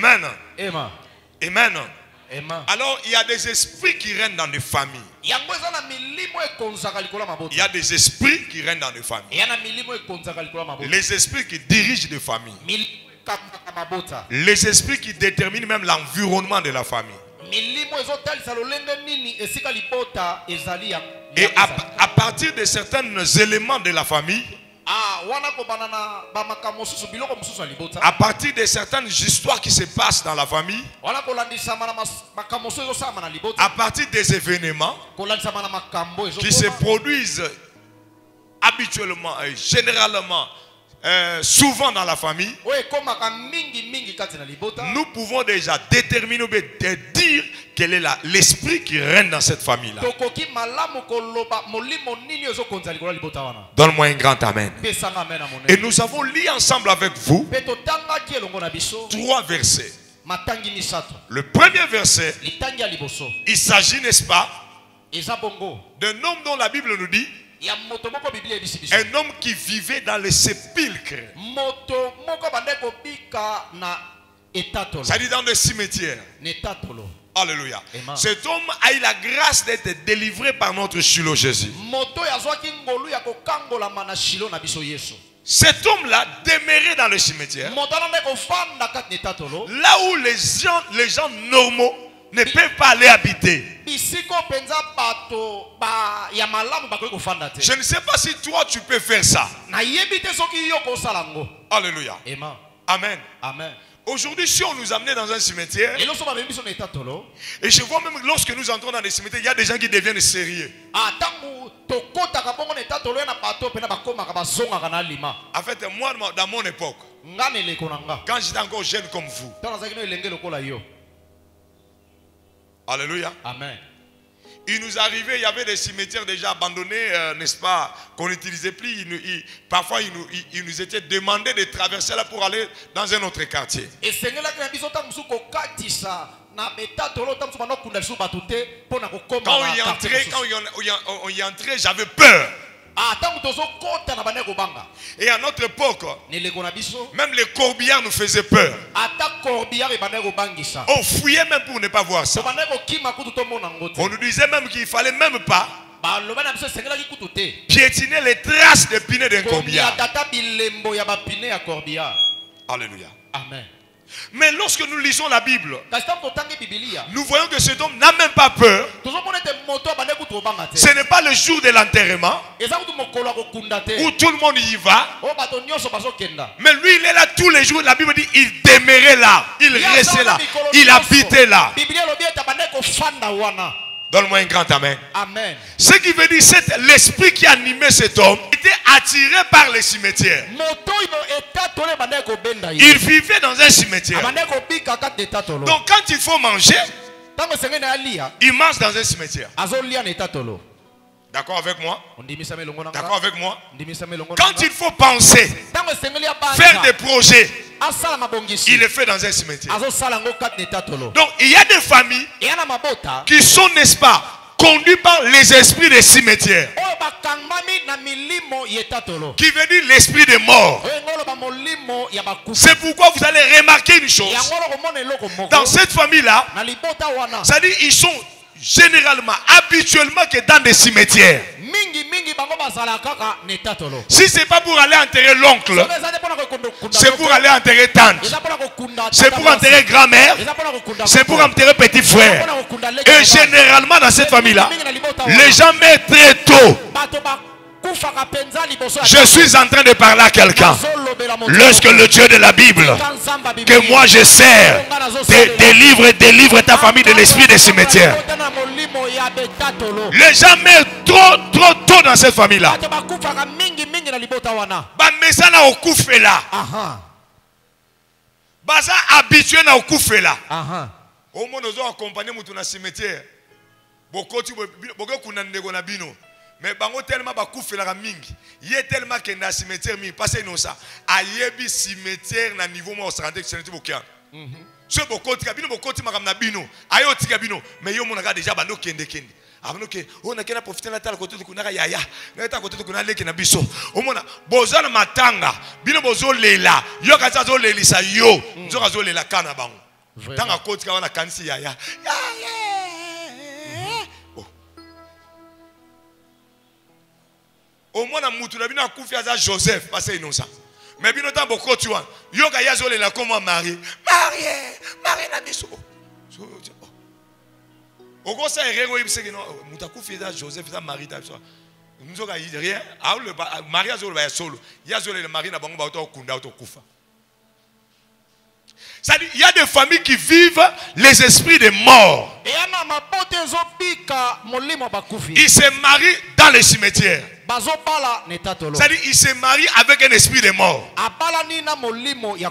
Amen. Amen. Amen. Amen. Alors, il y a des esprits qui règnent dans les familles. Il y a des esprits qui règnent dans les familles. Les esprits qui dirigent les familles. Les esprits qui déterminent même l'environnement de la famille. Et à partir de certains éléments de la famille, à partir de certaines histoires qui se passent dans la famille, à partir des événements qui se produisent habituellement et généralement, souvent dans la famille, nous pouvons déjà déterminer, dire quel est l'esprit qui règne dans cette famille-là. Donne-moi un grand amen. Et nous avons lu ensemble avec vous 3 versets. Le premier verset, il s'agit, n'est-ce pas, d'un homme dont la Bible nous dit, un homme qui vivait dans les sépulcres. C'est-à-dire dans le cimetière. Alléluia. Cet homme a eu la grâce d'être délivré par notre Shiloh Jésus. Cet homme-là demeurait dans le cimetière. Là où les gens normaux ne peuvent pas aller habiter. Je ne sais pas si toi tu peux faire ça. Alléluia. Amen. Amen. Aujourd'hui, si on nous amenait dans un cimetière, et je vois même lorsque nous entrons dans les cimetières, il y a des gens qui deviennent sérieux. En fait, moi, dans mon époque, quand j'étais encore jeune comme vous, alléluia. Amen. Il nous arrivait, il y avait des cimetières déjà abandonnés, n'est-ce pas, qu'on n'utilisait plus. Parfois, il nous était demandé de traverser là pour aller dans un autre quartier. Quand on y entrait, j'avais peur. Et à notre époque, même les corbillards nous faisaient peur. On fouillait même pour ne pas voir ça. On nous disait même qu'il ne fallait même pas piétiner les traces de pinets d'un corbillard. Alléluia. Amen. Mais lorsque nous lisons la Bible, nous voyons que cet homme n'a même pas peur. Ce n'est pas le jour de l'enterrement où tout le monde y va. Mais lui, il est là tous les jours. La Bible dit il demeurait là, il restait là, il habitait là. Donne-moi un grand amen. Amen. Ce qui veut dire, c'est l'esprit qui animait cet homme était attiré par les cimetières. Il vivait dans un cimetière. Donc quand il faut manger, il mange dans un cimetière. D'accord avec moi? D'accord avec moi? Quand il faut penser, faire des projets, il le fait dans un cimetière. Donc il y a des familles qui sont, n'est-ce pas, conduites par les esprits des cimetières. Qui veut dire l'esprit des morts. C'est pourquoi vous allez remarquer une chose. Dans cette famille-là, ça dit ils sont généralement, habituellement que dans des cimetières. Si ce n'est pas pour aller enterrer l'oncle, c'est pour aller enterrer tante, c'est pour enterrer grand-mère, c'est pour enterrer petit frère. Et généralement dans cette famille-là, les gens meurent très tôt. Je suis en train de parler à quelqu'un. Lorsque le Dieu de la Bible, que moi je sers, délivre ta famille de l'esprit des cimetières. Les gens meurent trop tôt dans cette famille-là. Bamesa na okufe là. Baza habitué na okufe là. Au moins nous accompagné mutu na cimetière. Bokoti boko kunande go na bino. Mais bango tellement bakufe la mingi. Yé tellement que na cimetière mi passé non ça. Ayebi cimetière na niveau mo se rendre que c'est bokia. Ce bokoti kabino bokoti makam na bino. Ayo tika bino. Mais yo monaka déjà bando kende. Abanoke on a kena profiter na tala côté kunaka yaya. Na ta côté kunaka leki na biso. Omona bozo na matanga. Bino bozo lela. Yo kaza zo lelisa yo. Nzo kazo lela kana bango. Dans la côte, on a kansi yaya. Au moins, on a bien koufi à Joseph, parce que innocent. Mais bien autant beaucoup tu vois. Yoga yazole la comment marié. Marié na biso. Au gros ça est régo c'est que non, mutakufi à Joseph ça mari ta biso. Nous on a rien. Ah le mari azole va solo. Yazole le mari na bango ba auto kunda auto kufa. C'est-à-dire, il y a des familles qui vivent les esprits des morts. Ils se marient dans les cimetières. C'est-à-dire, ils se marient avec un esprit de mort.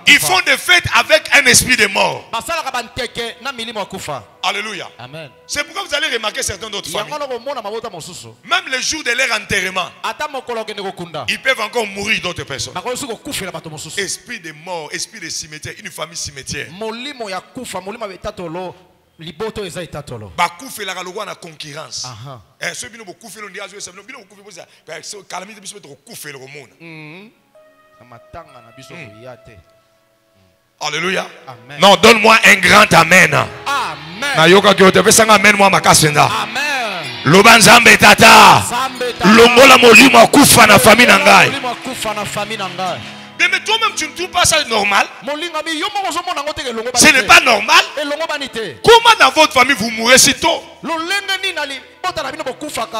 Ils font des fêtes avec un esprit de mort. Alléluia. Amen. C'est pourquoi vous allez remarquer certaines d'autres familles. Même le jour de leur enterrement, ils peuvent encore mourir d'autres personnes. Esprit de mort, esprit de cimetière, une famille cimetière. Bakufe la galogwa na concurrence. Ceux qui n'ont pas coupé le diazou, c'est nous bino coupé pour ça. Calamité biso to coupé le monde. Alléluia. Non, donne-moi un grand amen. Amen. Na yoka ki otepe sanga amen moi makasenda. Amen. Lobanzambe tata. Longola molimo kufa na famille na ngai. Mais toi-même, tu ne trouves pas ça normal? Ce n'est pas normal. Comment dans votre famille vous mourrez si tôt?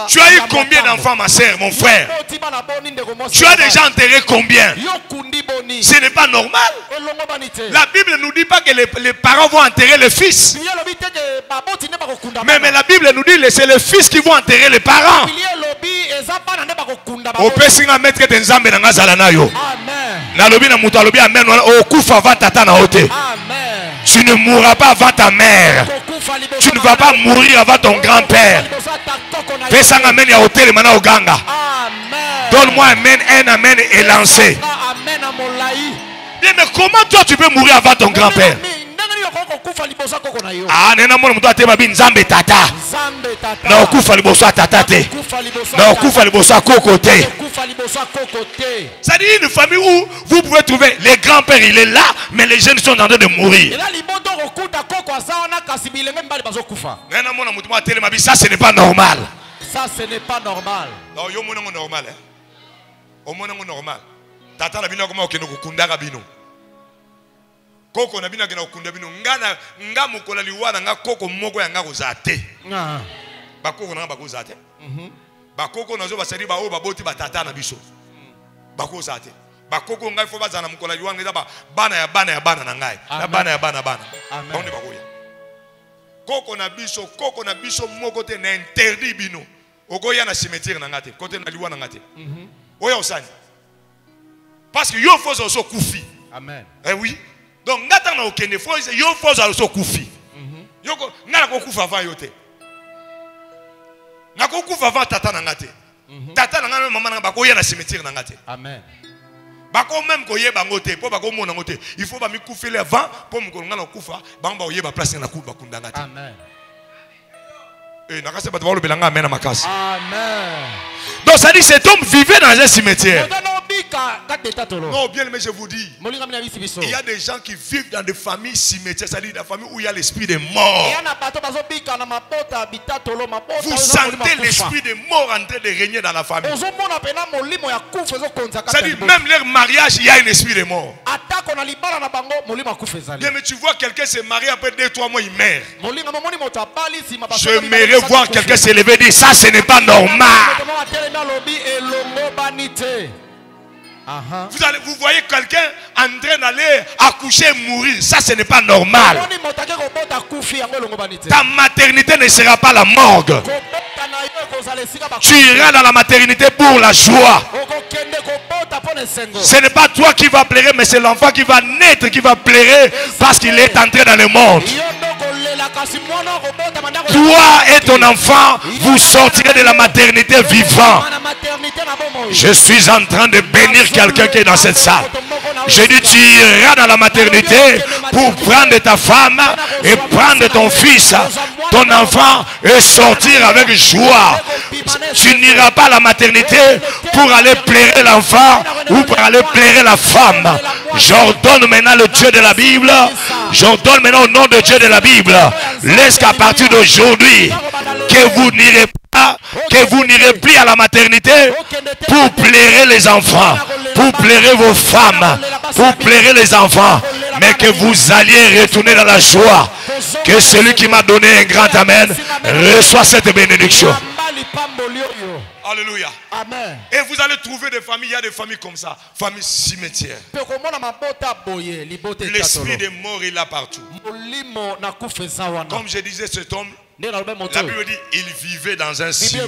Tu as eu combien d'enfants, ma soeur, mon frère? Tu as déjà enterré combien? Ce n'est pas normal. La Bible ne nous dit pas que les parents vont enterrer le fils. Mais la Bible nous dit que c'est les fils qui vont enterrer les parents. Tu ne mourras pas avant ta mère. Tu ne vas pas mourir avant ton grand-père. Donne-moi un amen et lancé. Mais comment toi tu peux mourir avant ton grand-père? Ah, nena mwana muto atema bi nzambe tata. Na okufa liboso tata te. Na okufa liboso koko te. Ça dit une famille où vous pouvez trouver les grands-pères, il est là, mais les jeunes sont en train de mourir. Nena mwana muto atema bi, ça ce n'est pas normal. Ça ce n'est pas normal. Non, yo mona normal hein. O mona normal. Tata la bino koma okeno kukundaka bino. Koko na bina kena okunda bino nga mukola liwana nga koko moko ya nga kozate. Ba koko na ba kozate. Ba koko nazo basali ba o ba boti ba tata na biso. Ba kozate. Ba koko ngai fo bazana mukola liwana ngeza ba bana ya bana na ngai. Na bana ya bana. Amen. Ba koya. Koko na biso moko te na interdit bino. Okoya na cimetière na ngate, côté na liwana ngate. Oya osani. Parce que yo faut so kufi. Amen. Eh oui. Donc, ngata na okende fo yo foza so kufi. Yoko ngala ko kufa va yote. Na ko kufa va tata na ngate. Tata na ngame mama na bako ya na cimetière na ngate. Amen. Bako même ko yeba ngote po bako mona ngote. Il faut ba mi kufile avant po mko ngala kufa ba ba yeba place na kuba kunda ngate. Amen. Et nakase ba twa lo belanga amen na makasi. Amen. Donc ça dit cet homme vivait dans un cimetière. Non, bien mais je vous dis, il y a des gens qui vivent dans des familles cimetières, c'est-à-dire des familles où il y a l'esprit des morts. Vous sentez l'esprit des morts en train de régner dans la famille. C'est-à-dire même leur mariage, il y a un esprit de mort. Bien, mais tu vois quelqu'un se marier après 2-3 mois, il meurt. J'aimerais voir quelqu'un se lever et dire ça, ce n'est pas normal. Vous voyez quelqu'un en train d'aller accoucher et mourir. Ça, ce n'est pas normal. Ta maternité ne sera pas la morgue. Tu iras dans la maternité pour la joie. Ce n'est pas toi qui vas pleurer, mais c'est l'enfant qui va naître qui va pleurer parce qu'il est entré dans le monde. Toi et ton enfant, vous sortirez de la maternité vivant. Je suis en train de bénir quelqu'un qui est dans cette salle. Je dis, tu iras dans la maternité pour prendre ta femme et prendre ton fils, ton enfant et sortir avec joie. Tu n'iras pas à la maternité pour aller pleurer l'enfant ou pour aller pleurer la femme. J'ordonne maintenant le Dieu de la Bible J'ordonne maintenant au nom de Dieu de la Bible, laisse qu'à partir d'aujourd'hui, que vous n'irez plus à la maternité pour plaire les enfants, pour plaire vos femmes, pour plaire les enfants, mais que vous alliez retourner dans la joie. Que celui qui m'a donné un grand amen reçoit cette bénédiction. Alléluia. Amen. Et vous allez trouver des familles, il y a des familles comme ça, familles cimetières. L'esprit des morts est là partout. Comme je disais, cet homme, la Bible dit, il vivait dans un cimetière.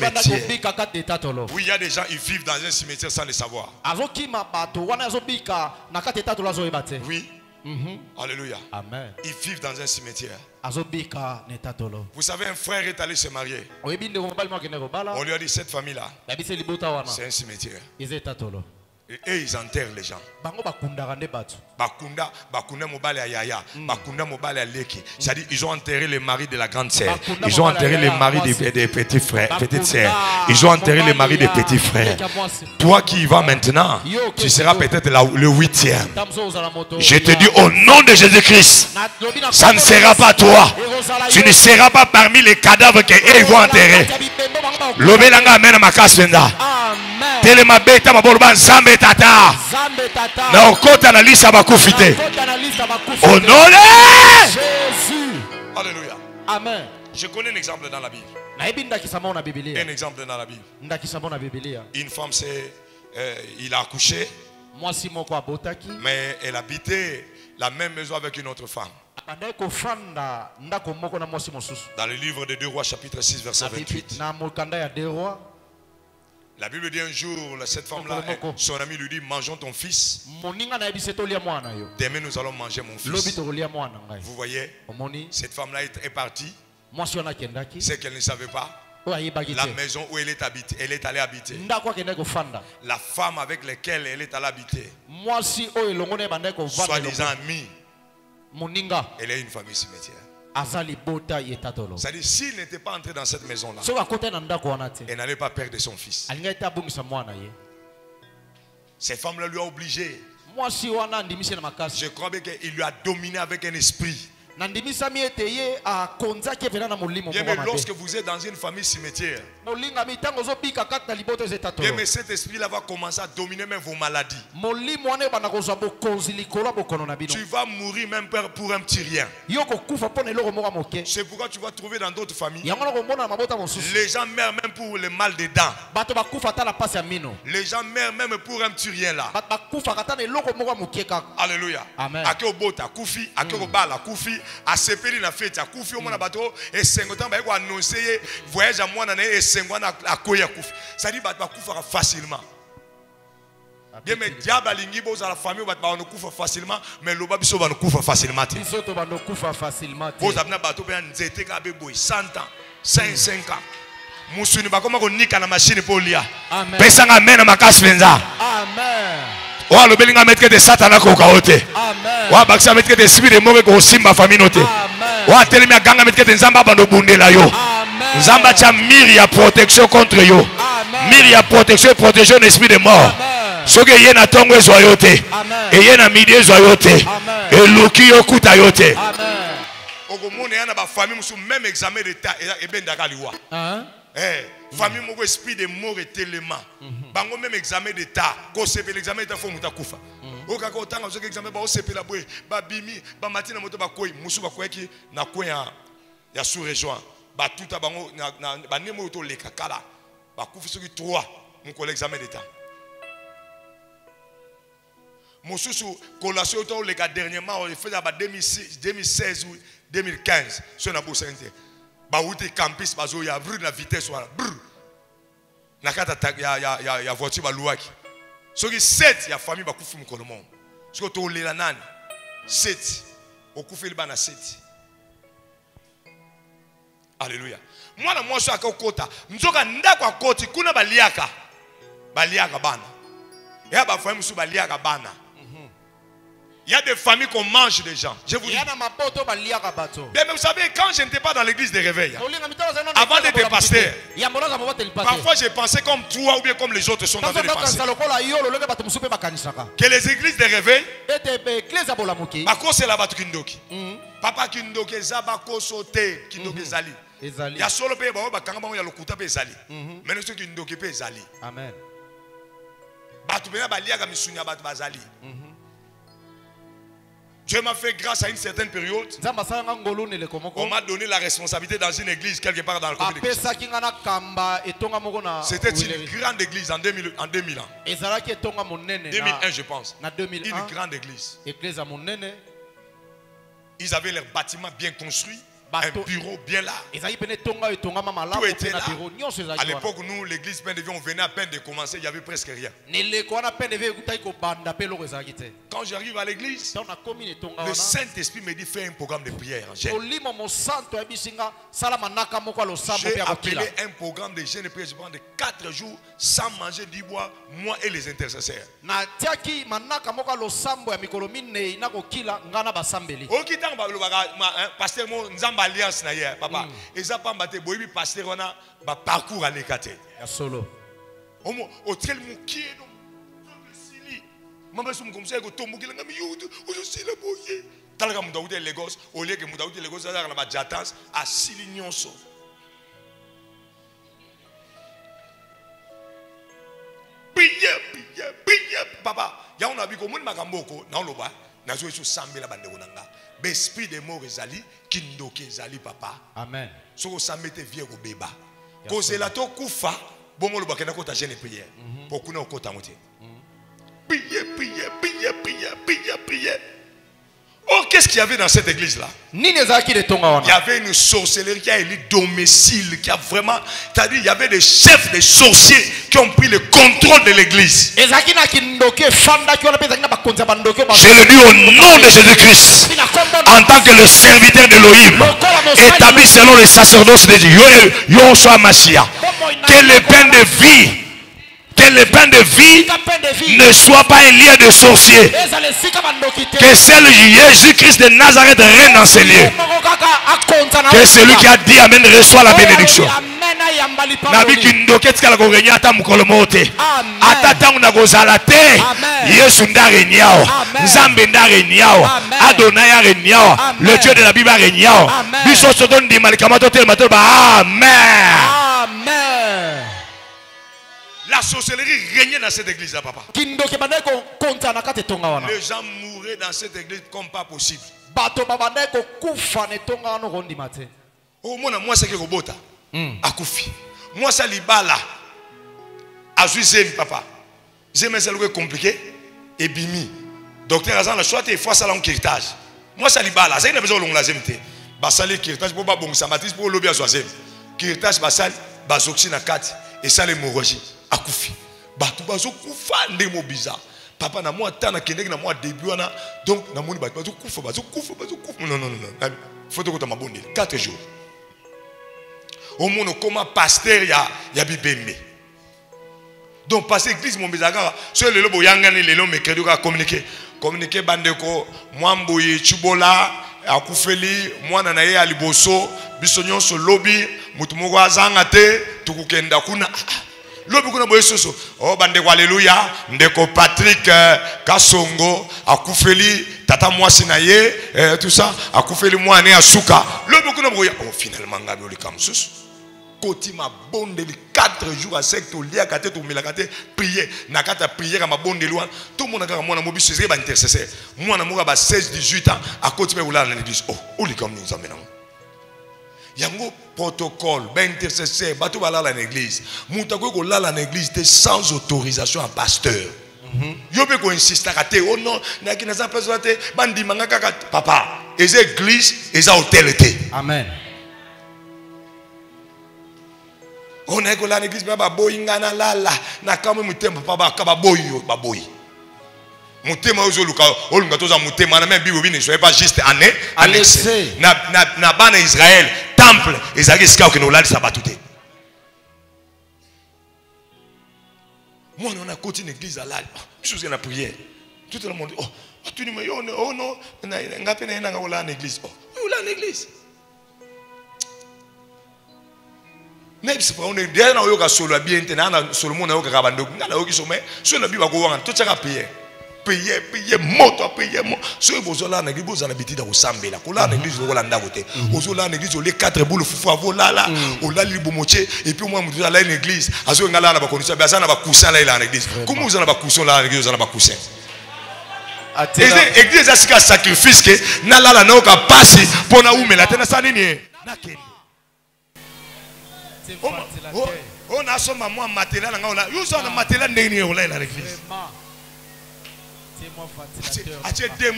Oui, il y a des gens, ils vivent dans un cimetière sans le savoir. Oui. Alléluia. Amen. Ils vivent dans un cimetière. Vous savez, un frère est allé se marier. On lui a dit, cette famille-là, c'est un cimetière. Et ils enterrent les gens. Bakunda mobile à Yaya, Bakunda mobile à Leki. C'est-à-dire, ils ont enterré les maris de la grande sœur. Ils ont enterré les maris des petits frères, petites sœurs. Ils ont enterré les maris des petits frères. Toi qui y vas maintenant, tu seras peut-être le 8e. Je te dis au nom de Jésus-Christ, ça ne sera pas toi. Tu ne seras pas parmi les cadavres qu'ils vont enterrer. Lobelanga amena makasenda. Telema beta mabolba nzambe tata. Na okota na lisa bakufite. Au nom de Jésus. Alléluia. Amen. Je connais un exemple dans la Bible. Un exemple dans la Bible. Une femme, il a accouché, mais elle habitait la même maison avec une autre femme. Dans le livre de 2 Rois chapitre 6 verset 28. La Bible dit un jour, cette femme-là, son ami lui dit, mangeons ton fils. Demain nous allons manger mon fils. Vous voyez, cette femme-là est partie. C'est qu'elle ne savait pas. La maison où elle est allée habiter. La femme avec laquelle elle est allée habiter. Soi-disant amie. Elle est une famille cimetière. C'est-à-dire, s'il n'était pas entré dans cette maison-là, elle n'allait pas perdre son fils. Cette femme-là lui a obligé. Je crois bien qu'il lui a dominé avec un esprit. Bien, mais lorsque vous êtes dans une famille cimetière, bien, mais cet esprit-là va commencer à dominer même vos maladies. Tu vas mourir même pour un petit rien. C'est pourquoi tu vas trouver dans d'autres familles, les gens meurent même pour le mal des dents. Les gens meurent même pour un petit rien là. Alléluia. Amen. A sepeli na fête ya kufi omona bato esengo tamba eko annoncer voyage à moi na esengo na akoya kufi ça dit bato bakufa facilement. Bien mais diable alingi bo za la famille bato ba kufa facilement mais loba biso ba kufa facilement. Biso to ba kufa facilement. Bo abna bato pe nzete ka be boy 100 ans 55 ans. Musuni ba koma ko nika na machine po lia. Amen. Pesa nga mena makasi penza. Amen. Wa lo belinga metke de satana ko kaote. Amen. Wa bakisa metke de spirit mo ko simba famille note. Amen. Wa telemi ganga metke de nzamba bando bundela yo. Amen. Nzamba cha miri ya protection contre yo. Amen. Miri ya protection et protection de l'esprit de mort. Soki ye na tongo ezwa yo te. Et ye na midi ezwa yo te. Et luki yo kuta yo te. Amen. Okomone yana ba famille musu même examen d'état et bendaka liwa. Famille moko esprit de mort et tellement. Bango même examen d'état, ko sepe l'examen d'état fo muta kufa. Oka ko tanga zo examen ba o sepe la boy, ba bimi, ba matina moto ba koyi, musu ba koyi na koya ya sous région. Ba tuta bango na ba nemo to leka kala. Ba kufi soki 3 mon collègue examen d'état. Mususu collation to leka dernièrement on fait ba 2016 ou 2015 sur na bourse inter. Ba wuti campus bazo ya brûle la vitesse wala brûle. Na kata ya voiture ba louaki. Soki 7 ya famille ba kufi mukolo mo. Soki to lela nani 7 okufi liba na 7. Alléluia. Mwana mwaso akokota nzoka ndako akoti kuna baliaka bana. Ya ba famille su baliaka bana. Il y a des familles qu'on mange des gens. Je vous dis. Mais vous savez, quand je n'étais pas dans l'église des réveils, avant d'être pasteur, parfois j'ai pensé comme toi ou bien comme les autres sont en train de penser. Que les églises des réveils, c'est la batu kindoki. Papa kindoki, zabako sote, kindoki zali. Il y a solo pe ba kanga ya lokuta pe zali. Mais ceux kindoki pe zali. Amen. Batu bena baliaga misunya batu bazali. Dieu m'a fait grâce à une certaine période. On m'a donné la responsabilité dans une église quelque part dans le côté de C'était une grande église en 2000 ans. 2001 je pense. Une grande église. Ils avaient leurs bâtiments bien construits. Un bureau bien là. Tout était là. À l'époque, nous, l'église Pain-de-Vie, on venait à peine de commencer, il n'y avait presque rien. Quand j'arrive à l'église, le Saint-Esprit me dit fais un programme de prière. J'ai appelé un programme de jeûne et prière de 4 jours sans manger du bois, moi et les intercesseurs. Pasteur, alliance na hier papa eza pamba te boyebi pasteur wana ba parcours alekate ya solo o tel mukie no sili mama sum comme ça ko tombukila ngami yudu o sila boye talaka mu Daudi Lagos o leke mu Daudi Lagos za na ba jatans a sili nyonso piye papa ya on a bi ko moni makamboko na loba na zo eso sambela bandeko nanga. L'esprit de mort ezali kindoki ezali papa. Amen. Soko samete vie ko beba. Ko zela to kufa bongo lo bakena ko ta jeune prière. Pour kuna ko ta moté. Prier. Oh, qu'est-ce qu'il y avait dans cette église-là? Il y avait une sorcellerie qui a élu domicile, qui a vraiment, c'est-à-dire il y avait des chefs, des sorciers qui ont pris le contrôle de l'église. Je le dis au nom de Jésus-Christ, en tant que le serviteur d'Elohim, établi selon le sacerdoce de Dieu, Yoshua Mashiach, que le pain de vie, ne soit pas un lien de sorcier. Que seul Jésus-Christ de Nazareth règne dans ces lieux. Que celui qui a dit Amen reçoit la bénédiction. Nabi kindoke tikala ko renya ata mukolo mote. Ata tangu na kozala te. Yesu ndare nyao. Nzambe ndare nyao. Adonai are nyao. Le Dieu de la Bible are nyao. Biso soto ndi malikamato tel mato ba. Amen. Amen. La sorcellerie régnait dans cette église là, papa. Les gens mouraient dans cette église comme pas possible. Oh, moi c'est que Robota. Akufi. Moi ça libala. Azuizem papa. J'aime ça le compliqué et bimi. Docteur Azan la choix et fois ça là en héritage. Moi ça libala, ça il a besoin de l'onglazemté. Basali héritage pour pas bon ça matrice pour lobby à soisem. Héritage basal bazoxi na 4 et ça l'hémorragie. Akufi batu bazo kufa ndemo bizarre papa na moi tana kendeki na moi début wana donc na moni batu bazo kufa non faut que tu m'abonnes 4 jours au monde comme pasteur ya bibembe donc passer église mon bizarre sur le lobo yangani le lobo mercredi ka communiquer bandeko mwamboye chubola akufeli mwana na ye aliboso bisonyo so lobby mutu moko azanga te tukukenda kuna lobi kuna boye soso oh bandeko alléluia ndeko Patrick Kasongo akufeli tata mwasi na ye tout ça akufeli mwana ya suka lobi kuna boye oh finalement ngabi oli kam soso koti ma bonde li 4 jours à sec to lia kate to mila kate prier na kata prier ka ma bonde loin tout monde ka mwana mobi sezé ba intercesseur mwana moka ba 16 18 ans à koti be ulala na l'église oh oli kam ni nzambe na yango protocole ben intercesseur bato balala na église mutako ko lala na église sans autorisation à pasteur yobe ko insiste kate oh non na kina za pasteur te bandi manga kaka papa les églises les hôtels te amen on est ko la l'église ba boy ngana lala na kamwe mutemba papa ka boy mutema ozoluka olunga toza mutema na même bible ne soyez pas juste annexé na bana Israël temple ezaki ska ke no lali sabatu te moi on a continué l'église à lali chose na prière Tout le monde dit, oh, tu dis, oh non, on a une église. Oh, où là, l'église? Même si on est derrière, on a solo bien, on a solo monde, on a rabando, on a sommet, sur la Bible, on a tout ça à payer. Payer, moto, payer, moto. Ceux qui sont là, on a l'habitude de s'embêter. On a l'église, on a l'andavoté. On a l'église, on a les 4 boules, on a là, on a l'ibomotché, et puis moi, je suis allé à l'église. À ce moment-là, on a connu ça, on a coussin là à l'église. Comment vous avez coussin là à l'église, on a coussin? L'église a un sacrifice que n'a là n'a aucun passé pour na oume la tena sanini. On a son maman matela na ngona. Yo so na matela ndeni yo là l'église. Ache deux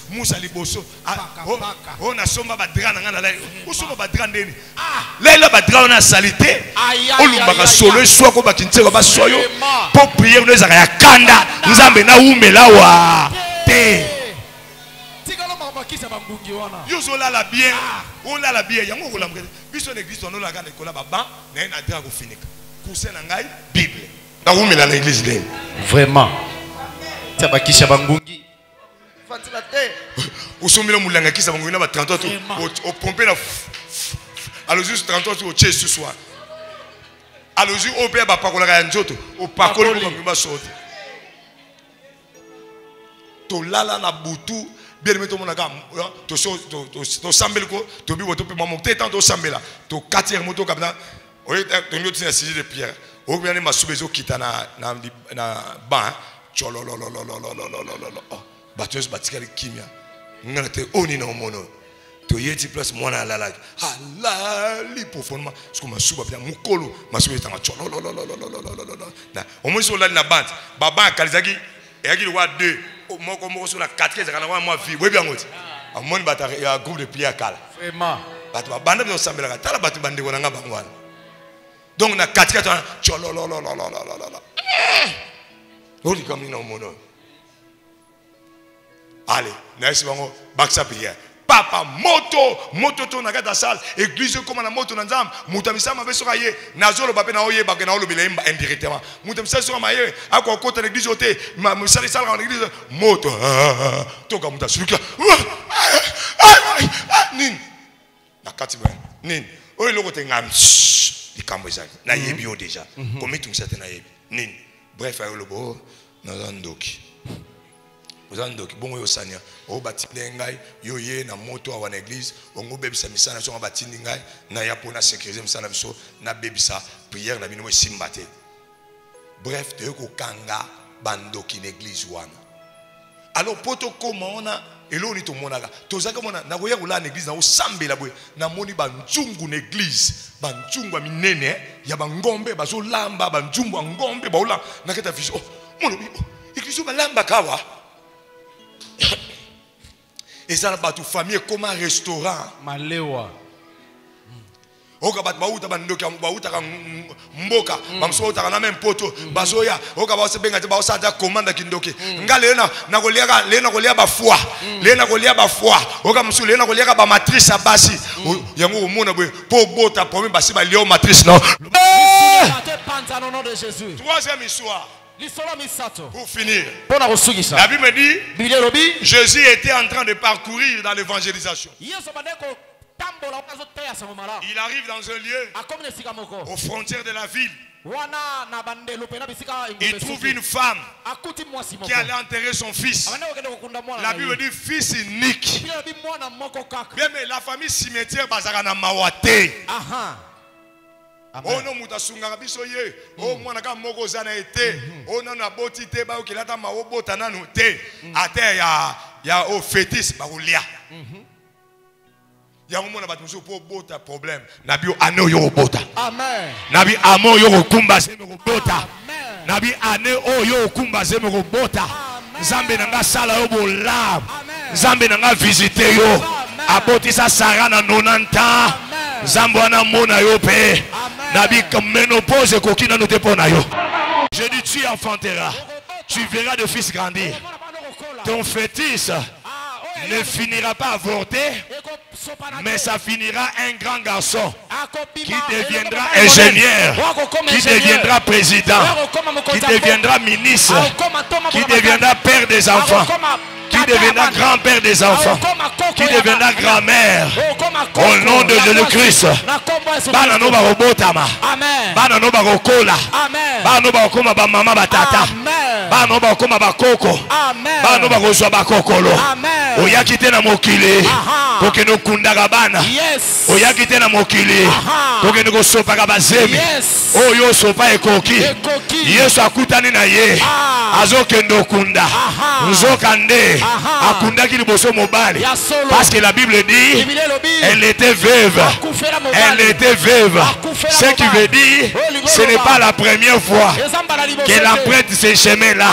mousse à liboso. On a somba badra na ngana là. Où somba badra ndeni? Là badra on a salité. On lumbaka solo soit ko bakintse ko basoyo. Pour prier nous za ya kanda. Nzambe na oume la wa. Yo la bien, on la bien. Yango ko la mre. Biso l'église on la gane ko la baba, na ina dra ko finika. Cousin na ngai Bible. Na oume la l'église de. Vraiment. Tabakisha bangungi. Fantila te. Osomila mulanga kisa bangungi na ba 33 au pomper la. Alors juste 33 au tche ce soir. Alors juste au père ba pakola ka njoto, au pakola ko ba sorti. To lala na butu bien aimé tout le monde to sambel ko to bi woto pe maman tant to sambela to 4 moto kabna o to nyo tina siji de pierre o bien ma subezo kita na ba cholo lo bateuse batikali kimia ngate oni na mono to yeti plus mwana lala ala li profondément parce que ma suba bien mukolo ma suba tanga cholo na o mo so la na bande baba kalizaki et il y a 2 moko sur la 4 qui est moi vie oui bien ngoti amoni bata ya groupe de prière kala vraiment bata banda bi osambela tala bata bande ko nga bangwana donc na 4 qui cholo oli comme ni no mono allez na esi bango baksa prière papa moto to na kata salle église comme na moto na nzam mutamisa mabeso kaye nazolo bape na oye bakena olo bilemba indirectement mutamisa so maye akwa kota l'église ote musali sala na l'église moto toka mutasuka nin na kati ben nin oye loko te ngam likambo ezali na yebi o déjà comme tout ça te na yebi nin bref ayo lobo na zandoki Ozandoki bongo yo sanya o batinde ngai yo ye na moto wa l'église ongo bebisa misana so batinde ngai na ya pona sécuriser misana biso na bebisa prière na bino simbate bref de ko kanga bandoki l'église wana alors poto comment on a elo ni to monaka tozaka mona na ko ya kula l'église na o sambela boy na moni banjungu l'église banjungu minene ya bangombe bazo lamba banjungu ngombe baola na keta vision mono église ba lamba kawa. Et ça n'a pas tout famille comme un restaurant. Malewa. Oka bat bauta bandoka bauta ka mboka bamso ta na même poto bazoya oka ba se benga te ba sa ta commande kindoki ngale na kolia lena kolia ba foi lena kolia ba foi oka mso lena kolia ba matrice abasi yango omona boy po bota problème basi ba lio matrice non. Au nom de Jésus. Troisième histoire. Pour finir, la Bible dit Jésus était en train de parcourir dans l'évangélisation. Il arrive dans un lieu aux frontières de la ville. Il trouve une femme qui allait enterrer son fils. La Bible dit fils unique. Bien, mais la famille cimetière bazarana mawate. Oh non, mutasunga biso ye. Oh mwana ka moko zana ete. Oh non na boti te ba okilata ma obota nanu te. Ate ya o fétis ba ulia. Ya mwana batuso po bota problème. Nabi ane yo bota. Amen. Nabi amo yo kumba se mo bota. Nabi ane o yo kumba se mo bota. Zambe nanga sala yo bolam. Zambe nanga visiter yo. Aboti sa sarana 90 ans. Zambwana mona yo pe. Nabi ménopause kokina no te pona yo. Je dis tu enfanteras. Tu verras de fils grandir. Ton fétiche ne finira pas avorté, mais ça finira un grand garçon qui deviendra ingénieur, qui deviendra président, qui deviendra ministre, qui deviendra père des enfants, qui deviendra grand-père des enfants, qui deviendra grand-mère. Au nom de Jésus-Christ. Bana no barobotama. Bana no barokola. Bana no bakoma ba mama batata. Bana no bakoma bakoko. Bana no bakozwa bakokolo. Oya kite na mokili. Poke no kundaka bana. Oya kite na mokili. Poke no kosopa ka bazemi. Oyo sopa ekoki. Yesu akutani na ye. Azokendo kunda. Nzokande. Akundaki liboso mobali. Parce que la Bible dit elle était veuve. Elle était veuve. Ce qui veut dire ce n'est pas la première fois qu'elle emprunte ces chemins-là.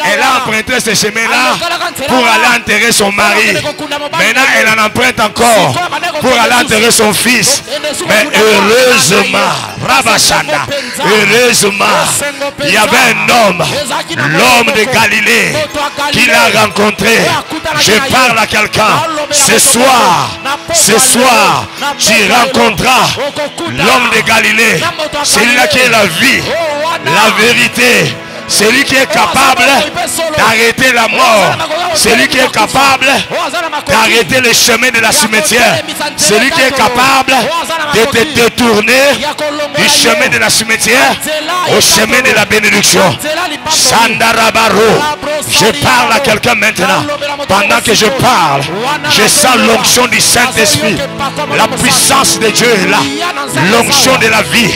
Elle a emprunté ces chemins-là pour aller enterrer son mari. Maintenant elle en emprunte encore pour aller enterrer son fils. Mais heureusement, Rabashana, heureusement, il y avait un homme, l'homme de Galilée, qui l'a rencontré. Je parle à quelqu'un. Ce soir, tu rencontreras l'homme de Galilée. Celui-là qui est la vie, la vérité. Celui qui est capable d'arrêter la mort. Celui qui est capable d'arrêter le chemin de la cimetière. Celui qui est capable de te détourner du chemin de la cimetière au chemin de la bénédiction. Sandarabaro. Je parle à quelqu'un maintenant. Pendant que je parle, je sens l'onction du Saint-Esprit. La puissance de Dieu est là. L'onction de la vie.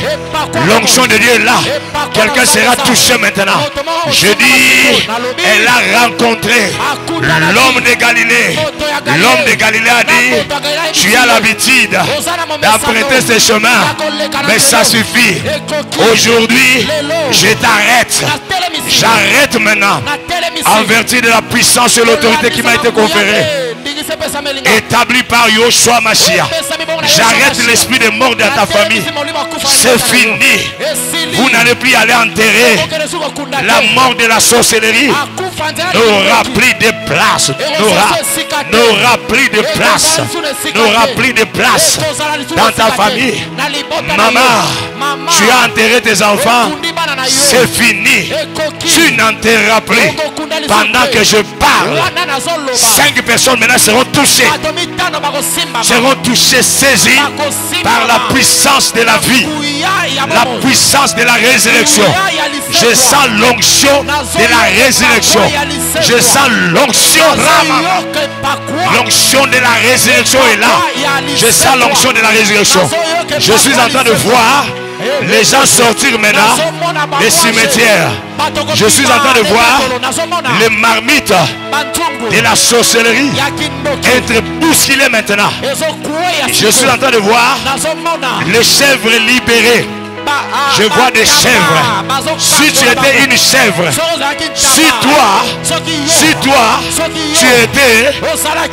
L'onction de Dieu est là. Quelqu'un sera touché maintenant. Je dis, elle a rencontré l'homme de Galilée. L'homme de Galilée a dit, tu as l'habitude d'emprunter ces chemins, mais ça suffit. Aujourd'hui, je t'arrête. J'arrête maintenant en vertu de la puissance et l'autorité qui m'a été conférée, établie par Yoshua Mashiach. J'arrête l'esprit de mort dans ta famille. C'est fini. Vous n'allez plus aller enterrer. La mort de la sorcellerie n'aura plus de place. N'aura plus de place. N'aura plus de place dans ta famille. Maman, tu as enterré tes enfants. C'est fini. Tu n'enterreras plus. Pendant que je parle, 5 personnes maintenant seront touchées. Seront touchées, saisies par la puissance de la vie. La puissance de la résurrection. Je sens l'onction de la résurrection. Je sens l'onction. L'onction de la résurrection est là. Je sens l'onction de la résurrection. Je suis en train de voir les gens sortir maintenant des cimetières. Je suis en train de voir les marmites de la sorcellerie être bousculées maintenant. Je suis en train de voir les chèvres libérées. Je vois des chèvres. Si tu étais une chèvre, si toi tu étais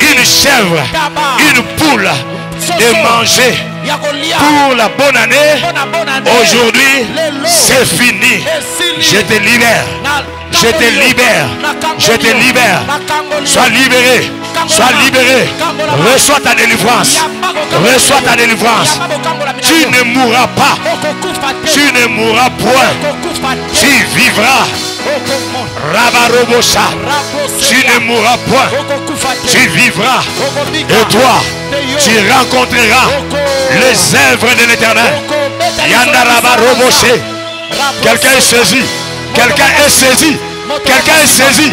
une chèvre, une poule, de manger pour la bonne année, aujourd'hui c'est fini. Je te libère. Je te libère. Je te libère. Sois libéré. Sois libéré. Reçois ta délivrance. Reçois ta délivrance. Tu ne mourras pas. Tu ne mourras point. Tu vivras. Rabarobosha. Tu ne mourras point. Tu vivras. Et toi, tu rencontreras les œuvres de l'Éternel. Yandarabaroboshe. Quelqu'un est saisi. Quelqu'un est saisi. Quelqu'un est saisi.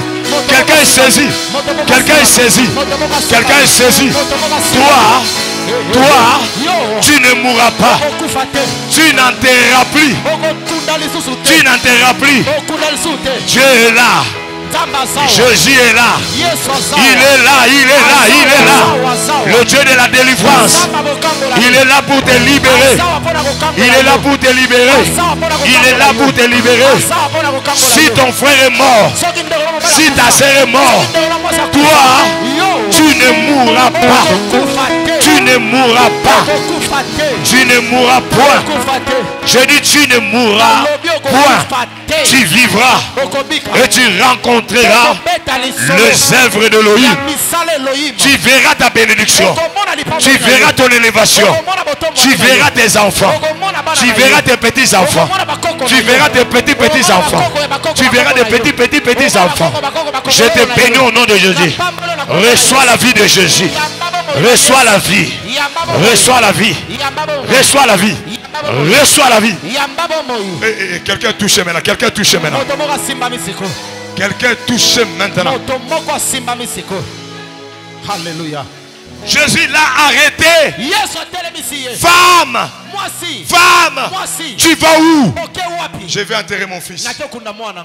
Quelqu'un est saisi. Quelqu'un est saisi. Quelqu'un est saisi. Toi, tu ne mourras pas. Tu n'enterreras plus. Tu n'enterreras plus. Dieu est là. Jésus est là. Il est là, il est là, il est là. Le Dieu de la délivrance. Il est là pour te libérer. Il est là pour te libérer. Il est là pour te libérer. Si ton frère est mort, si ta sœur est morte, toi, tu ne mourras pas. Tu ne mourras pas. Tu ne mourras point. Je dis tu ne mourras point. Tu vivras et tu rencontreras les œuvres de l'Élohim. Tu verras ta bénédiction. Tu verras ton élévation. Tu verras tes enfants. Tu verras tes petits enfants. Tu verras tes petits enfants. Tu verras des petits enfants. Je te bénis au nom de Jésus. Reçois la vie de Jésus. Reçois la vie. Reçois la vie. Reçois la vie. Reçois la vie. Quelqu'un touche maintenant. Quelqu'un touche maintenant. Quelqu'un touche maintenant. Alléluia. Jésus l'a arrêté. Femme, femme, tu vas où? Je vais enterrer mon fils.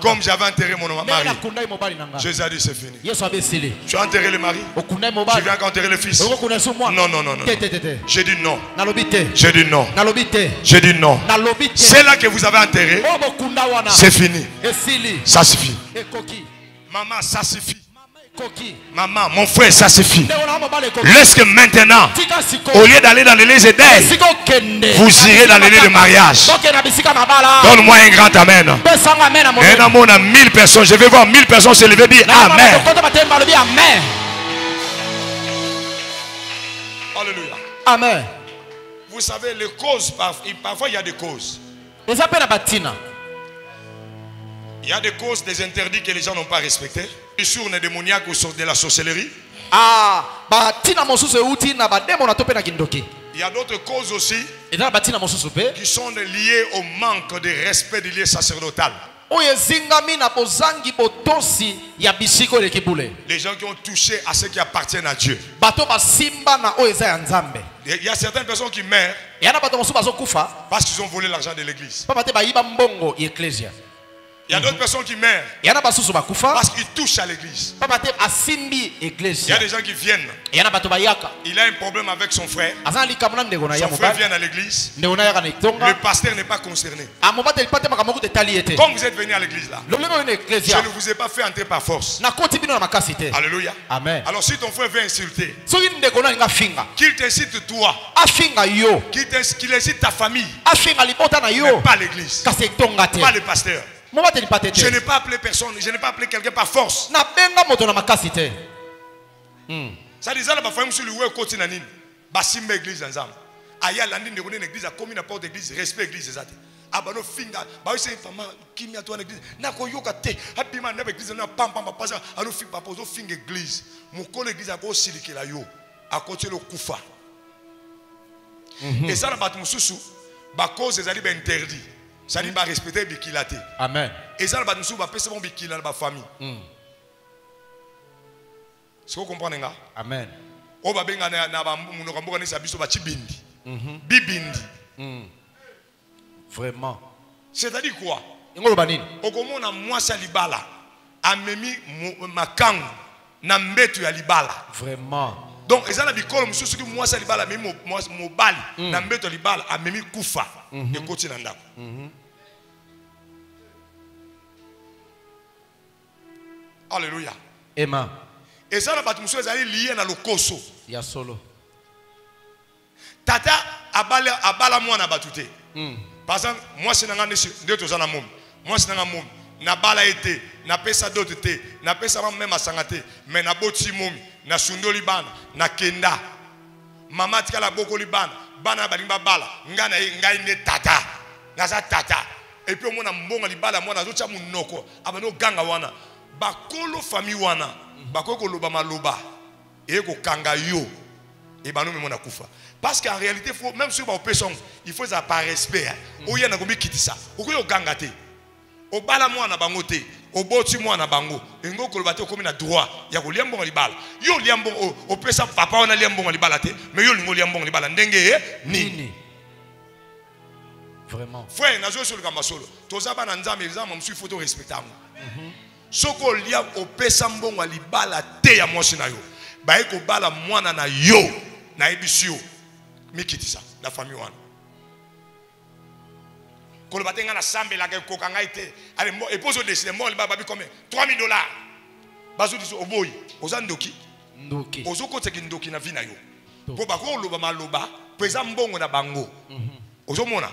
Comme j'avais enterré mon mari. Jésus a dit c'est fini. Tu as enterré le mari. Tu viens enterrer le fils. Non, non, non, non. J'ai dit non. J'ai dit non. J'ai dit non. C'est là que vous avez enterré. C'est fini. Ça suffit. Maman, ça suffit. Maman, mon frère, ça suffit. Laisse que maintenant, au lieu d'aller dans l'église d'Éden, vous irez dans l'église de mariage. Donne-moi un grand amen. Un amour à 1000 personnes. Je vais voir 1000 personnes se lever. Dire amen. Alléluia. Amen. Vous savez, les causes, parfois il y a des causes. Il y a des causes, des interdits que les gens n'ont pas respectés. Les sourds démoniaques ou de la sorcellerie. Il y a d'autres causes aussi qui sont liées au manque de respect des liens sacerdotales. Les gens qui ont touché à ce qui appartient à Dieu. Il y a certaines personnes qui meurent parce qu'ils ont volé l'argent de l'église. Il y a d'autres personnes qui meurent parce qu'ils touchent à l'église. Il y a des gens qui viennent. Il a un problème avec son frère. Son frère vient à l'église. Le pasteur n'est pas concerné. Comme vous êtes venu à l'église là, je ne vous ai pas fait entrer par force. Alléluia. Amen. Alors si ton frère veut insulter, qu'il t'incite toi, qu'il incite ta famille, mais pas l'église, pas le pasteur. Je n'ai pas appelé personne, je n'ai pas appelé quelqu'un par force. Ça dit ça là, parfois monsieur lui côté nanine, basimba église ensemble. Aya landine de connaître l'église, a commis n'importe église, respect église exact. Abano finga, ba c'est femme qui m'y a toi l'église, na ko yoka te, happy man na église na pam pam papa ça, alo fi papa zo finga église. Mon collègue église a ko silike la yo, à côté le kufa. Et ça la bat mususu, ba cause ezali ba interdit. Ça dit pas respecter bikilate. Amen. Et ça va nous passer bon bikila dans la famille. Est-ce que vous comprenez ça? Amen. On va bien na ba munokamboka ni sabiso ba chibindi. Bibindi. Vraiment. C'est-à-dire quoi? Ngoloba nini? Okomona mwasa libala amemi makangu na mbetu ya libala. Vraiment. Donc ils ont bikolo mususu ki mwasa libala memi mobali na mbetu ya libala amemi kufa. Et continue ndako. Alléluia. Amen. Et ça, la bâtiment est lié dans le koso. Il y a solo. Tata abala moi na batute. Par exemple, moi c'est nanga deux tozana mom. Moi c'est nanga mom. Na bala été, na pesa d'autres té, na pesa même à sangate, mais na boti mom, na sundoli bana, na kenda. Mama tika la boko libana, bana balimba bala, ngana ngai ne tata. Naza tata. Et puis on a mbonga libala moi nazo cha munoko, abano ganga wana. Bakolo famille wana, bakoko loba maloba. Et ko kanga yo. Et bano me mona kufa. Parce qu'en réalité, même si on peut il faut ça par respect. Oya na kombi kitisa. Okoyo ganga te. Obala moi na bangote. Oboti moi na bango. Ngo ko lobate komi na droit. Ya ko liambonga libala. Yo liambonga o pesa papa ona liambonga libala te, mais yo lingo liambonga libala ndenge nini. Vraiment. Frère, nazo sur le kamasolo. Toza ba na nzambe nzambe msu faut respecter. Soko lia o pesa mbonga libala te ya mwasi na yo. Ba eko bala mwana na yo na ebisio. Mikitisa la famille wana. Ko lobate nga na sambe la ke kokanga ite. Allez, et pose au décider mo libala babi combien? $3000. Bazo diso oboyi. Oza ndoki. Ndoki. Ozo ko teki ndoki na vina yo. po bako loba maloba pesa mbongo na bango ozomona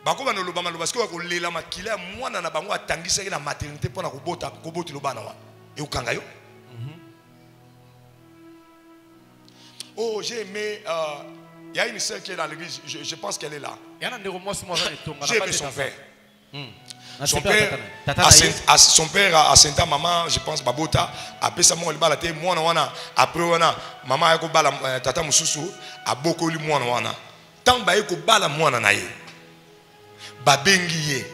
bako bana loba maloba siko ko lela makila mwana na bango atangisa na maternité pona koboti lobana wa e ukanga yo oh j'ai aimé il y a une sœur qui est dans l'église je pense qu'elle est là j'ai aimé son père son père a senta maman je pense babota apesa mo libala te mwana wana après wana maman ayako bala tata mususu abokoli mwana wana tamba yeko bala mwana na ye babengi ye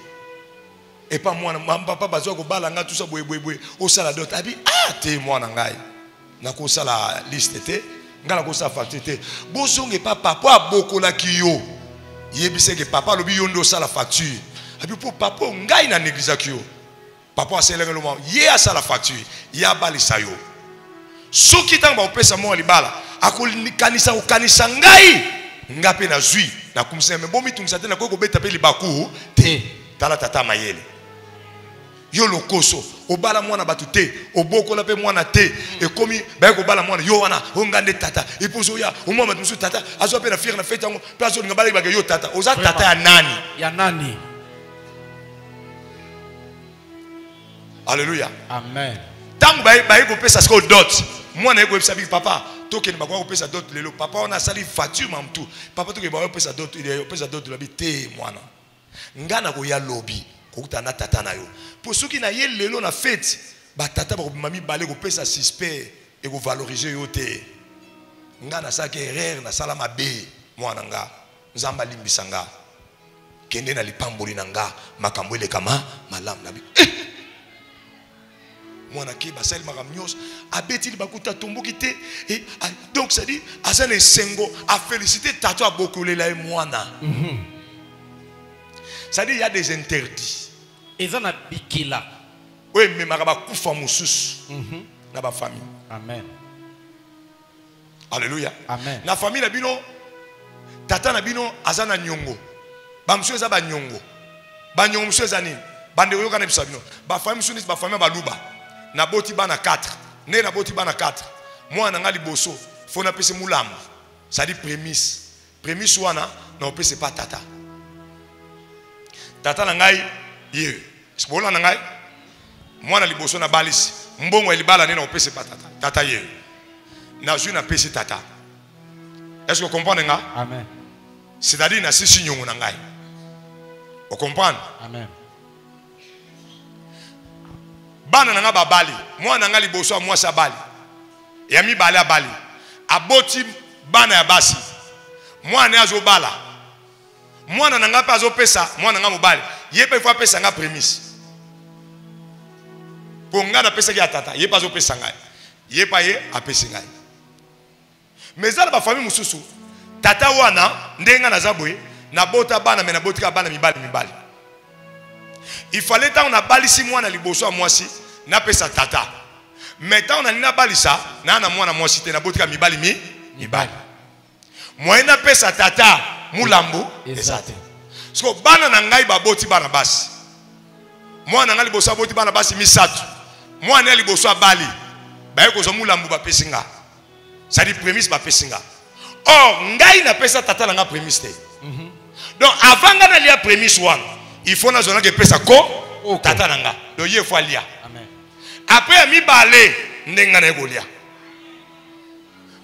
et pas mwana papa bazwa ko bala nga tout ça boye au sala dot abi ah te mwana ngai na ko sala liste te ngala ko sa facture te bozonge papa po abokola kiyo yebise ke papa lobi yondo sala facture. Et puis pour papa, ngai na négliger kyo. Papa a selé le moment. Yé a sa la facture. Yé a bali sayo. So qui tang ba opesa mo libala. Akoli kanisa o kanisa ngai. Ngape na zui. Na kumse me bomi tungsa te na ko beta pe libaku te. Tala tata mayele. Yo lokoso. Obala mwana batu te. Oboko la pe mwana te. E komi ba ko bala mwana yo wana ongande tata. E pozo ya o mama musu tata. Azo pe na fier na fete ngo. Plazo ngabala ba yo tata. Oza tata ya nani? Ya nani? Alléluia. Amen. Tant que vous payez ça dot. Moi na ko sabi papa, toke ba ko pesa dot lelo. Papa on a sali facture mam tout. Papa toke ba ko pesa dot, il pesa dot lobi te mwana. Ngana ko ya lobby, ko kutana tata na yo. Pour ceux qui na ye lelo na fête, ba tata ba mami balé ko pesa suspect et ko valoriser yo te. Ngana sa ke erreur na sala mabe mwana nga. Nzamba limbisanga. Kende na lipamboli nanga makambo ele kama malam nabi. Mwana ki basali makamnyos abeti bakuta tomboki te et donc ça dit azane sengo a féliciter tato a beaucoup lela mwana ça dit il y a des interdits ezana bikila oui mais makaba kufa mususu na ba famille amen alléluia amen na famille na bino tata na bino azana nyongo ba msio za ba nyongo ba nyongo msio za nini bande yoka na bisa bino ba famille sunisi ba famille ba luba na boti bana 4 ne na boti bana 4 moi na ngali boso fo na pese mulamu ça dit prémisse wana na opese pas tata na ngai ye spola na ngai moi na liboso na balisi mbongo elibala ne na opese pas tata ye na ju na pese tata est-ce que vous comprenez nga amen c'est-à-dire na sisi nyongo na ngai vous comprenez amen bana nanga babali mwana nanga liboso mwa sa bali ya mi bali abali aboti bana ya basi mwana azo bala mwana nanga pa azo pesa mwana nanga mobali yepe fa pesa nga prémisse ponga na pesa ki atata yepa azo pesa ngai yepa ye apesa ngai mais za ba famille mususu tata wana ndenga na zabwe na bota bana me na botika bana mibali il fallait tant on a balisi mwana liboso a mwasi na pesa tata mais tant on a nina balisa na mwana mwasi te na botika mibali mibali moyena pesa tata mulambu ezate so bana na ngai baboti bana basi mwana ngali liboso aboti bana basi misatu mwana liboso abali ba ko zo mulambu ba pesinga ça dit prémisse ba pesinga or ngai na pesa tata na nga prémisse te donc avant nga na lia prémisse wana il faut na zona que pesa ko tata nanga do ye faut lia amen après mi balé ndenga na egolia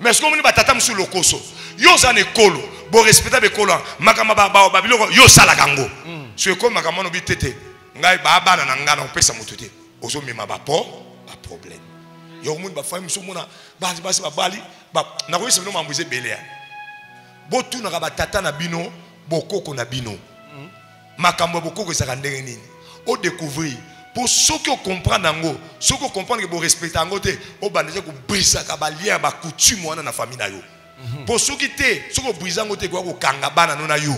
mais ce qu'on ba tata musu lokoso yo za ne kolo bo respecter be kolo makama ba biloko yo sala kango so ko makama no bitete ngai ba bana na ngana opesa mututé ozo mema ba problème yo mun ba fami musu muna ba bali ba na ko isebino mambuze belea bo tu na ba tata na bino bokoko na bino makambo bokoko ezaka ndenge nini o découvrir pour ceux qui comprennent ngo ceux qui comprennent que bo respecter ngo te o bandeze ko brisa ka ba lien ba coutume wana na famille na yo pour ceux qui te ceux qui brisa ngo te ko kanga bana no na yo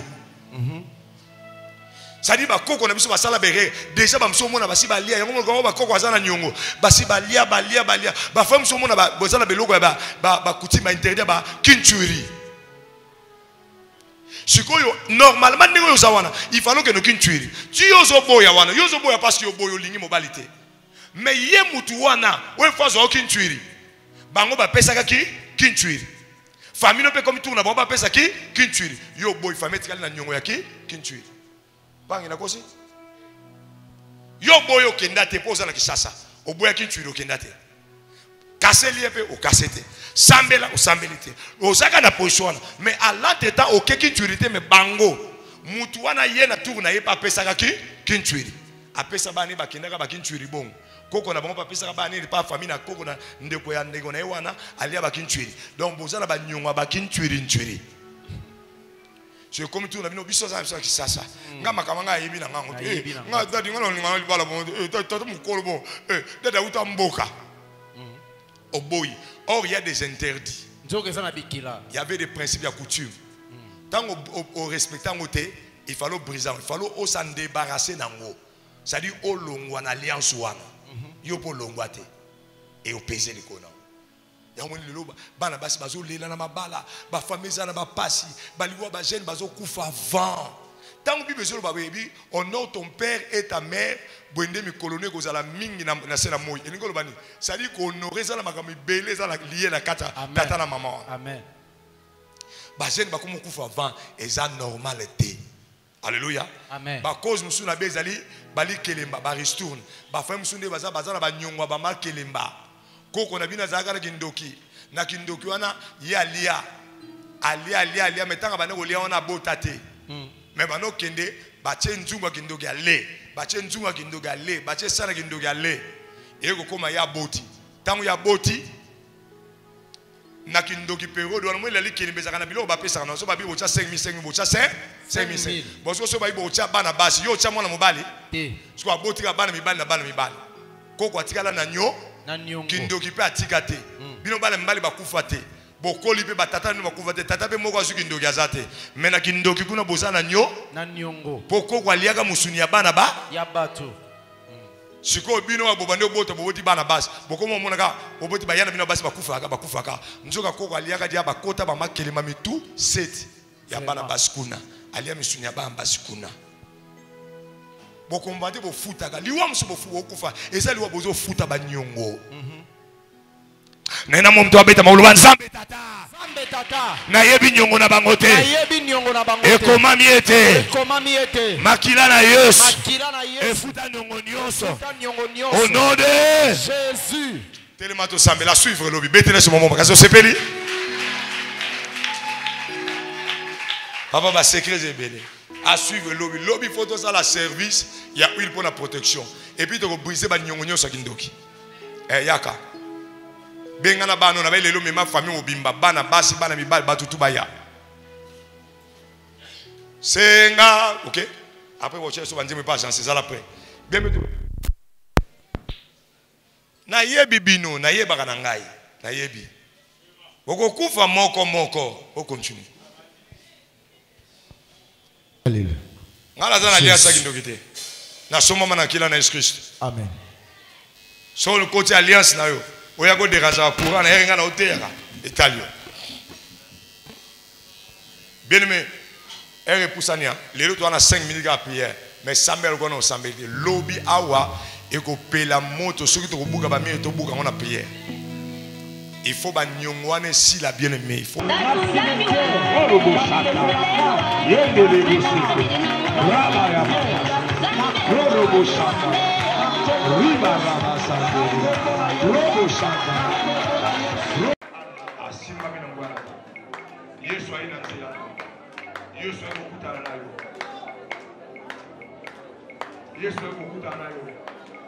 ça dit ba koko na biso ba sala bere déjà ba mso mona ba si ba lia yango ngo ba koko azana nyongo ba si ba lia ba femme mso mona ba bozala beloko ba coutume interdit ba kinchuri. Sikoyo normalement ndenge yozawana il fallait que no kintuiri ti yozo boya wana yozo boya parce que yo boyo lingi mobilité mais ye mutu wana we fazo kintuiri bango ba pesa ka kintuiri famille no pe comme tourna bon ba pesa ki kintuiri yo boy famille tikali na nyongo ya ki kintuiri bangi na kosi yo boy okenda te poza na Kinshasa o boy ya kintuiri okenda te kaseli epe o kasete sambela o sambelite o saka na position mais à l'entêtant o kintuiri te mais bango mutu wana ye na tourna ye pa pesa ka ki kintuiri apesa bani bakenda ka ba kintuiri bongo koko na bango pa pesa ka bani pa famille na koko na ndeko ya ndeko na ewana alia ba kintuiri donc bozala ba nyonga ba kintuiri ntuiri c'est comme tout na bino biso za biso Kinshasa nga makamanga yebi na ngango nga dadi nga ngalo bala bon tata mukolo bon dada uta mboka oboyi or il y a des interdits il y avait des principes et coutumes tant au respectant côté il fallait briser il fallait au s'en débarrasser nango c'est-à-dire au longwa na alliance wana yo po longwa te et au peser les kona ya moni lelo bana basi bazo lela na mabala ba famille za na ba pasi baliwa ba jeune bazo kufa avant tant bible zo ba bebi honore ton père et ta mère bwende mi colonie ko zala mingi na sena moyi elingo lo bani c'est-à-dire ko honorer za na makami belé za la lié na kata tata na maman amen ba jeune ba komo kufa avant et ça normal était. Alléluia. Amen. Ba cause musu na bezali bali kelemba ba ristourne ba femme musu nde baza baza na ba nyongwa ba ma kelemba koko na bina zaka na kindoki wana ya alia metanga bana ko lia wana botate mais bano kende ba che nzunga kindoki ale ba che nzunga kindoki ale ba che sana kindoki ale e ko koma ya boti tangu ya boti na kindoki pero do mo leli kini bezaka na bilo ba pesa na so ba bi bocha 5,000 bocha 5,000 boso so ba bi bocha bana basi yo cha mwana mobali so aboti ka bana mibali na bana mibali koko atikala na nyo kindoki pe atika te bino bana mibali bakufa te bokoli pe batata ni bakufa te tata pe moko azu kindoki azate mais na kindoki kuna boza na nyongo poko kwa liaka musuni ya bana ba ya bato siko bino wa bobande oboto boboti bana basi bokomo monaka boboti bayana bino basi bakufa nzoka koko aliaka dia bakota ba makelema mitu 7 ya bana basi kuna alia misuni ya bana basi kuna bokombate bofuta ka liwa musu bofu okufa eza liwa bozo futa ba nyongo nena momto abeta mauluba nzambe tata na yebi nyongo na bango te ekoma miete makila na Yesu efuta nyongo nyonso au nom de Jésus tellement to sambela suivre lobi betele ce moment parce que c'est peli papa ba secret zebele à suivre lobby photo ça la service il y a huile pour la protection et puis to briser ba nyongo nyonso kindoki yaka bengana bano na lelo mema famille obimba bana basi bana mibali batutu baya senga OK après vous cherchez bandier me pas Jean César après bien na yebi bino na yeba kana ngai na yebi okokufa moko o continue Alléluia ngala zana lia sa kindoki te na soma mana kila na Jésus Christ amen so le côté alliance na yo oya ko déranger courant na yenga na otera italio bien aimé et repoussania les autres on a 5 minutes à prière mais sambel ko na sambel lobby awa et ko pela moto soki to buka ba mi to buka on a prière il faut ba nyongwane si la bien aimé il faut Yesu aina nzela Yesu akukutana nayo Yesu akukutana nayo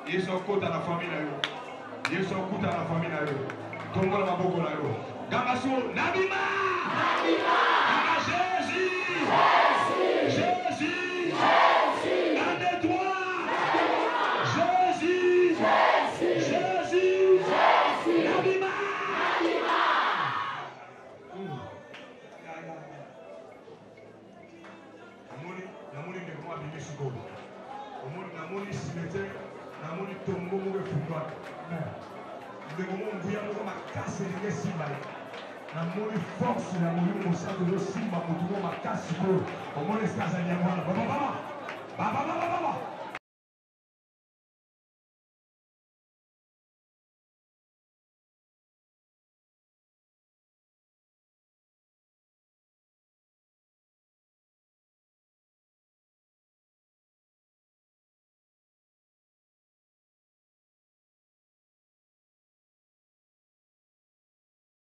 Yesu akukutana na familia nayo Yesu akukutana na familia nayo tongola maboko nayo gama so nabima gama Jésus un de toi Jésus nabima namoni ndeko mwa bimi sikoyo namoni cimetière namoni tongo moko efungwa ndeko mwa nguya moko makasi elingi esimba ye namoni force ya molimo mosantu ezosimba motu moko makasi koyo omoni esika azali yango wana baba